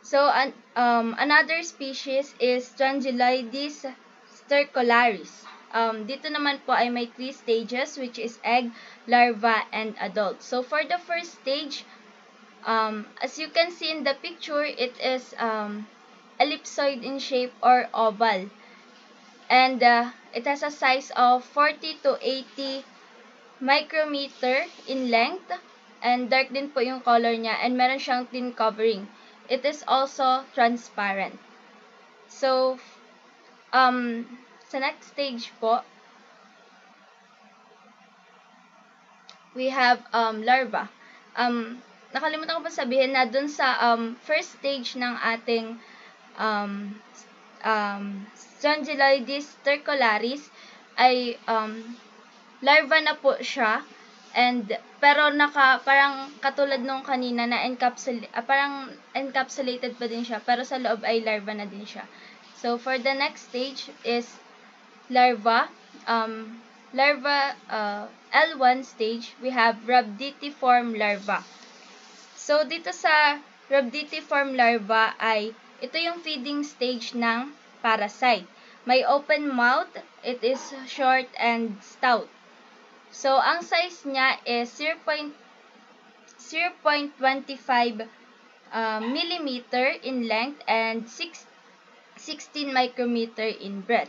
So, another species is Strongyloides stercularis. Dito naman po ay may 3 stages, which is egg, larva, and adult. So, for the first stage, as you can see in the picture, it is ellipsoid in shape or oval. And it has a size of 40 to 80 micrometer in length, and dark din po yung color niya, and meron siyang thin covering. It is also transparent. So, sa next stage po, we have larva. Nakalimutan ko pa sabihin na dun sa first stage ng ating Strongyloides stercularis ay larva na po siya, and pero parang katulad nung kanina na parang encapsulated pa din siya, pero sa loob ay larva na din siya. So for the next stage is larva. L1 stage, we have rhabditiform larva. So dito sa rhabditiform larva ay ito yung feeding stage ng parasite. May open mouth, it is short and stout. So, ang size niya is 0.25 millimeter in length and 16 micrometer in breadth.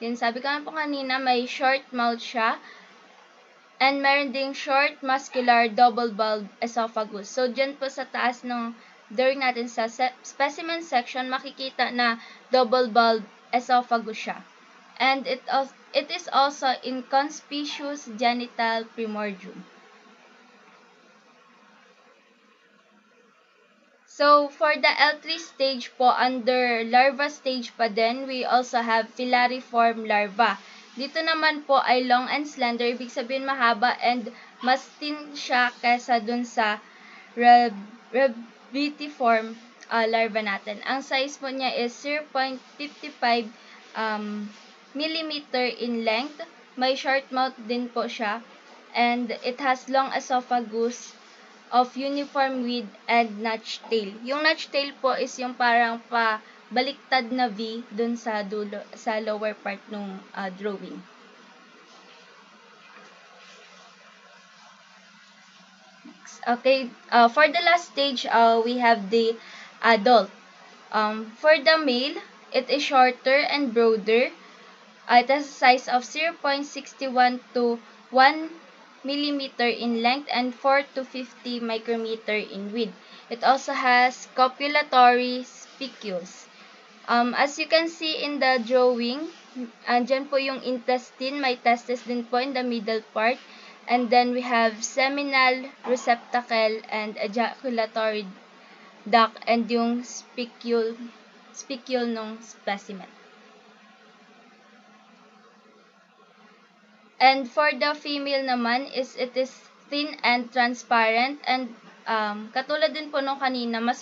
Yun, sabi ko nga po kanina, may short mouth siya, and meron ding short muscular double bulb esophagus. So, dyan po sa taas ng during natin sa specimen section, makikita na double bulb esophagus siya. And it is also inconspicuous genital primordium. So, for the L3 stage po, under larva stage pa din, we also have filariform larva. Dito naman po ay long and slender, ibig sabihin mahaba and mas thin siya kesa dun sa rhabditiform larva natin. Ang size po niya is 0.55 millimeter in length. May short mouth din po siya, and it has long esophagus of uniform width and notch tail. Yung notch tail po is yung parang baliktad na V dun sa dulo, sa lower part ng drawing. Okay, for the last stage, we have the adult. For the male, it is shorter and broader. It has a size of 0.61 to 1 millimeter in length and 4 to 50 micrometer in width. It also has copulatory spicules. As you can see in the drawing, andyan po yung intestine, may testes din po in the middle part, and then we have seminal receptacle and ejaculatory duct, and yung spicule ng specimen. And for the female naman is it is thin and transparent, and katulad din po nung kanina, mas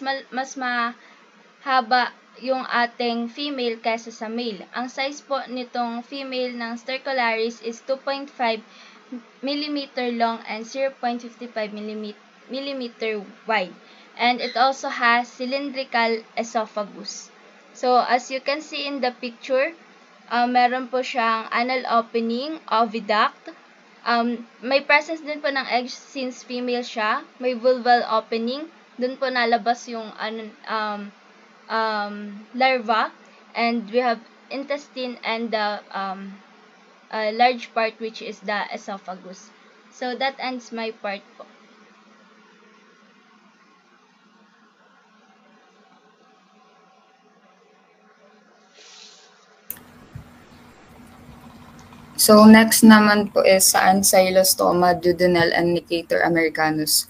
mahaba yung ating female kaysa sa male. Ang size po nitong female ng stercularis is 2.5 mm long and 0.55 mm wide. And it also has cylindrical esophagus. So, as you can see in the picture, meron po siyang anal opening, oviduct. May presence din po ng egg since female siya. May vulval opening. Doon po nalabas yung larva. And we have intestine and the large part, which is the esophagus. So, that ends my part po. So, next naman po is sa Ancylostoma duodenal and Necator americanus.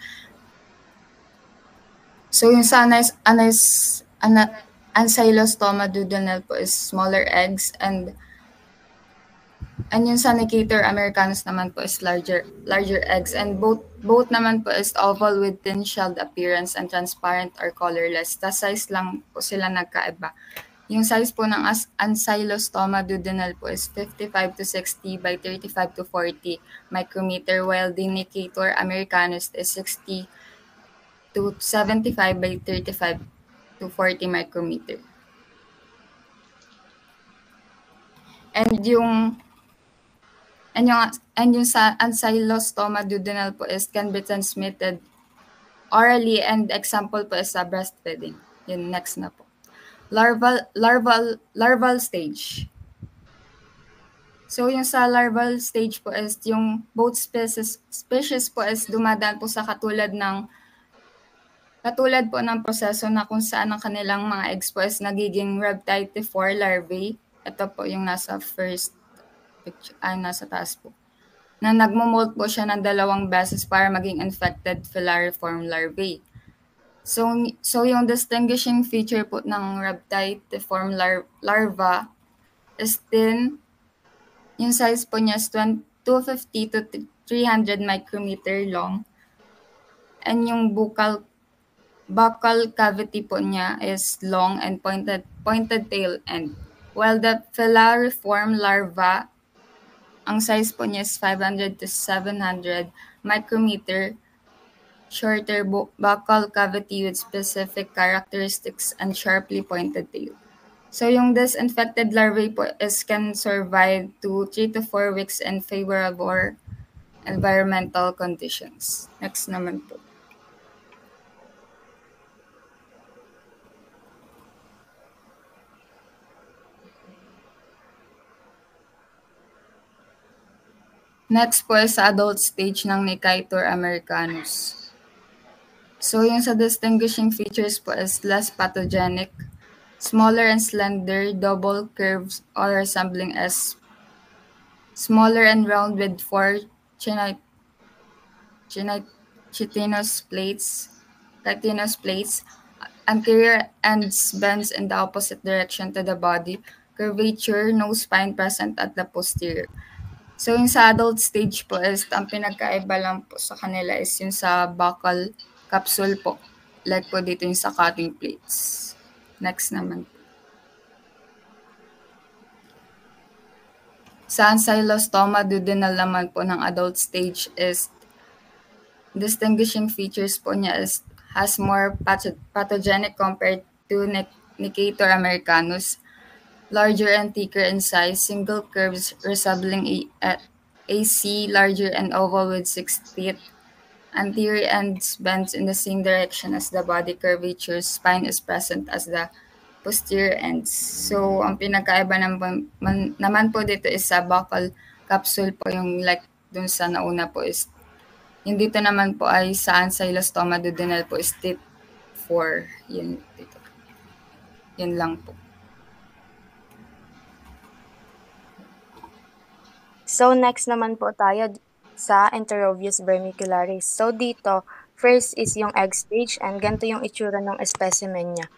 So, yung sa Ancylostoma duodenal po is smaller eggs, and yung sa Necator americanus naman po is larger eggs, and both naman po is oval with thin-shelled appearance and transparent or colorless. The size lang po sila nagkaiba. Yung size po ng Ancylostoma duodenal po is 55 to 60 by 35 to 40 micrometer, while the Necator americanus is 60 to 75 by 35 to 40 micrometer. And yung sa ancylostoma duodenal po is can be transmitted orally, and example po is sa breastfeeding. Yun, next na po. Larval stage. So yung sa larval stage po is yung both species po is dumadaan po sa katulad po ng proseso na kung saan ang kanilang mga eggs po is nagiging Rhabditiform larvae. Ito po yung nasa first picture, nasa taas po. Na nagmo-molt po siya ng 2 beses para maging infected filariform larvae. So yung distinguishing feature po ng Rhabditiform larva is thin. Yung size po niya is 250 to 300 micrometer long. And yung buccal cavity po niya is long and pointed tail end. While the filariform larva, ang size po niya is 500 to 700 micrometer, shorter buccal cavity with specific characteristics and sharply pointed tail. So yung disinfected larvae po can survive to 3 to 4 weeks in favorable environmental conditions. Next naman po. Next po is sa adult stage ng Nicator americanus. So yung sa distinguishing features po is less pathogenic, smaller and slender, double curves or resembling S, smaller and round with 4 chitinous plates, anterior ends bends in the opposite direction to the body, curvature, no spine present at the posterior. So yung sa adult stage po is ang pinagkaiba lang po sa kanila is yung sa buccal capsule po. Like po dito yung sa cutting plates. Next naman. Sa ancylostoma duodenal naman po ng adult stage is distinguishing features po niya is has more pathogenic compared to Nicator americanus. Larger and thicker in size, single curves resembling AC, larger and oval with 6 teeth. Anterior ends bends in the same direction as the body curvature. Spine is present as the posterior ends. So, ang pinagkaiba naman po dito is sa buccal capsule po, yung like dun sa nauna po is yung dito naman po ay sa ancylostoma duodenal po is teeth 4. Yun dito. Yun lang po. So, next naman po tayo sa Enterobius vermicularis. So, dito, first is yung egg stage and ganito yung itsura ng specimen niya.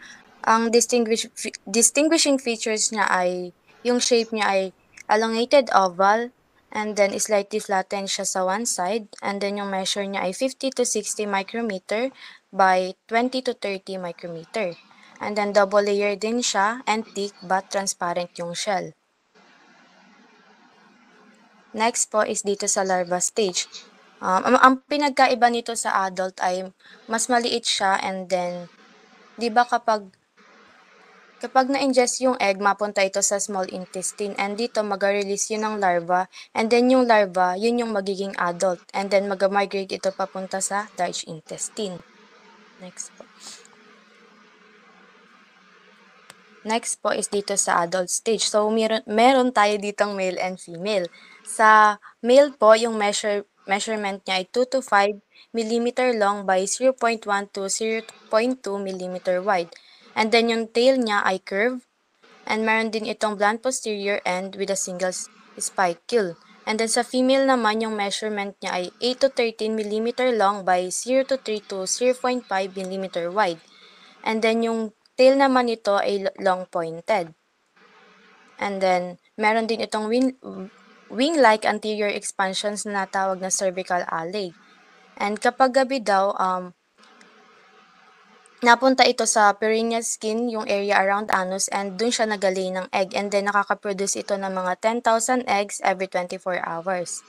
Ang distinguishing features niya ay, yung shape niya ay elongated oval, and then slightly flattened siya sa one side, and then yung measure niya ay 50 to 60 micrometer by 20 to 30 micrometer. And then double layer din siya and thick but transparent yung shell. Next po is dito sa larva stage. Ang pinagkaiba nito sa adult ay mas maliit siya, and then, di ba kapag na-ingest yung egg, mapunta ito sa small intestine, and dito mag-release yun ng larva, and then yung larva, yun yung magiging adult, and then mag-migrate ito papunta sa large intestine. Next po. Next po is dito sa adult stage. So, meron tayo ditong male and female. Sa male po, yung measurement niya ay 2 to 5 mm long by 0.1 to 0.2 mm wide. And then yung tail niya ay curve. And meron din itong blunt posterior end with a single spicule. And then sa female naman, yung measurement niya ay 8 to 13 mm long by 0 to 3 to 0.5 mm wide. And then yung tail naman nito ay long pointed. And then, meron din itong wing-like anterior expansions na natawag na cervical alley. And kapag gabi daw, napunta ito sa perineal skin, yung area around anus, and dun siya nagalay ng egg. And then, nakaka-produce ito ng mga 10,000 eggs every 24 hours.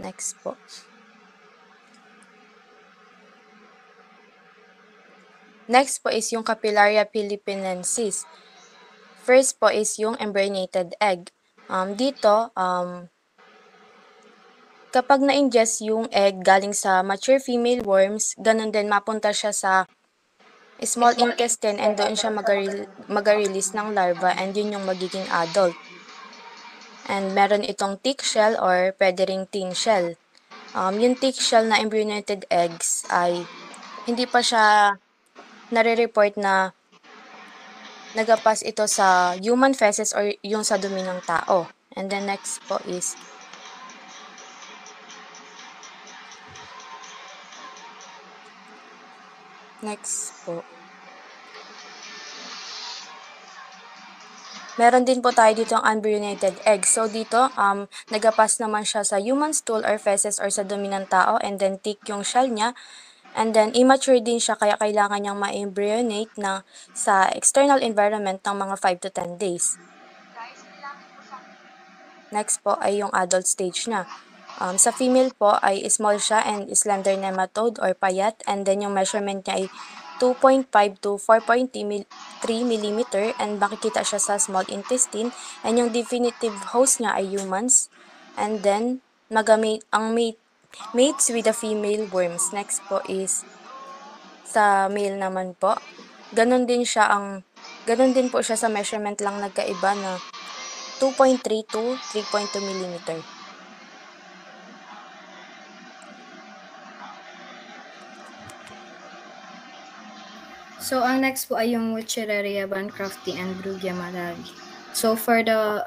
Next po. Next po is yung Capillaria philippinensis. First po is yung embryonated egg. Dito, kapag na-ingest yung egg galing sa mature female worms, ganun din mapunta siya sa small intestine and doon siya mag-release ng larva and yun yung magiging adult. And meron itong thick shell or pwede ring thin shell. Yung thick shell na embryonated eggs ay hindi pa siya nare-report na nagapas ito sa human feces or yung sa dumi ng tao. And then next po is meron din po tayo dito ang embryonated egg. So dito, nagapas naman siya sa human stool or feces or sa dumi ng tao and then thick yung shell niya. And then immature din siya kaya kailangan niyang ma-embryonate na sa external environment ng mga 5 to 10 days. Next po ay yung adult stage na. Sa female po ay small siya and slender nematode or payat and then yung measurement niya ay 2.5 to 4.3 mm and makikita siya sa small intestine and yung definitive host niya ay humans and then mates with the female worms. Next po is sa male naman po. Ganun din po siya sa measurement lang nagkaiba na 2.3 to 3.2 mm. So, ang next po ay yung Wuchereria bancrofti and Brugia malawi. So, for the,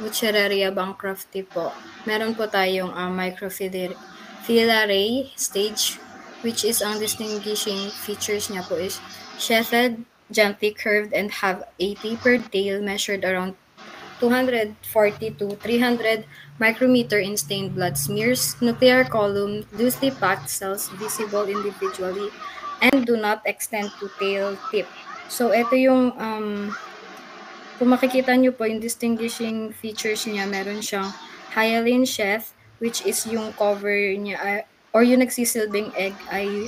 Wuchereria bancrofti po, meron po tayong microfilariae stage, which is ang distinguishing features niya po is sheathed, gently curved, and have a tapered tail measured around 240 to 300 micrometer in stained blood smears, nuclear column, loosely packed cells visible individually, and do not extend to tail tip. So, ito yung, kung makikita nyo po, yung distinguishing features niya, meron siyang hyaline sheath, which is yung cover niya, or yung nagsisilbing egg ay,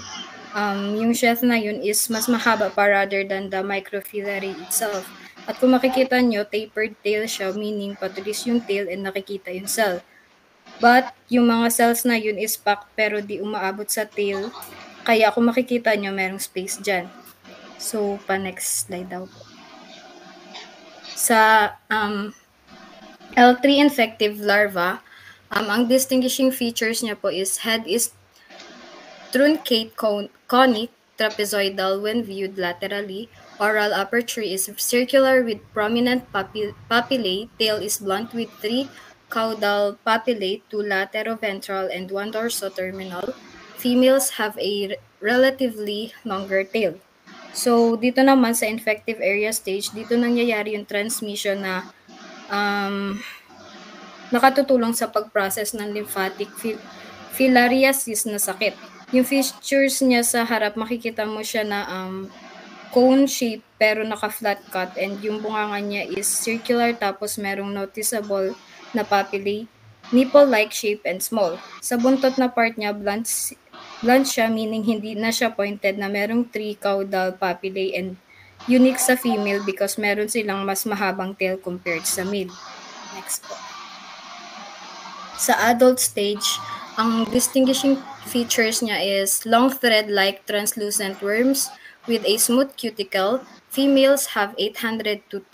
yung sheath na yun is mas mahaba pa rather than the microfilary itself. At kung makikita nyo, tapered tail siya, meaning patulis yung tail and nakikita yung cell. But, yung mga cells na yun is packed pero di umaabot sa tail. Kaya kung makikita nyo, merong space dyan. So, pa-next slide daw po. Sa L3 infective larva, ang distinguishing features niya po is head is truncate conic trapezoidal when viewed laterally. Oral aperture is circular with prominent papillae. Tail is blunt with 3 caudal papillae, 2 lateroventral and 1 dorsoterminal. Females have a relatively longer tail. So, dito naman sa infective area stage, dito nangyayari yung transmission na nakatutulong sa pag-process ng lymphatic filariasis na sakit. Yung features niya sa harap, makikita mo siya na cone shape pero naka-flat cut and yung bunganga niya is circular tapos merong noticeable na papillae, nipple-like shape and small. Sa buntot na part niya, blunt siya, meaning hindi na siya pointed na merong 3 caudal papillae and unique sa female because meron silang mas mahabang tail compared sa male. Next po. Sa adult stage, ang distinguishing features niya is long thread-like translucent worms with a smooth cuticle. Females have 800 to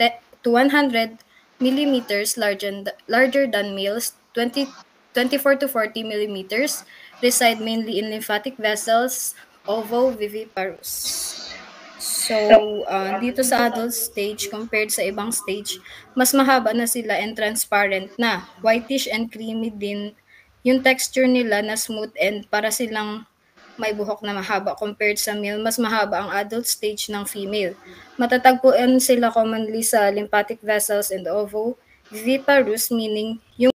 100 millimeters larger than males, 24 to 40 millimeters, reside mainly in lymphatic vessels, ovoviviparous. So, dito sa adult stage, compared sa ibang stage, mas mahaba na sila and transparent na. Whitish and creamy din yung texture nila na smooth and para silang may buhok na mahaba compared sa male. Mas mahaba ang adult stage ng female. Matatagpuan sila commonly sa lymphatic vessels and ovoviviparous, meaning yung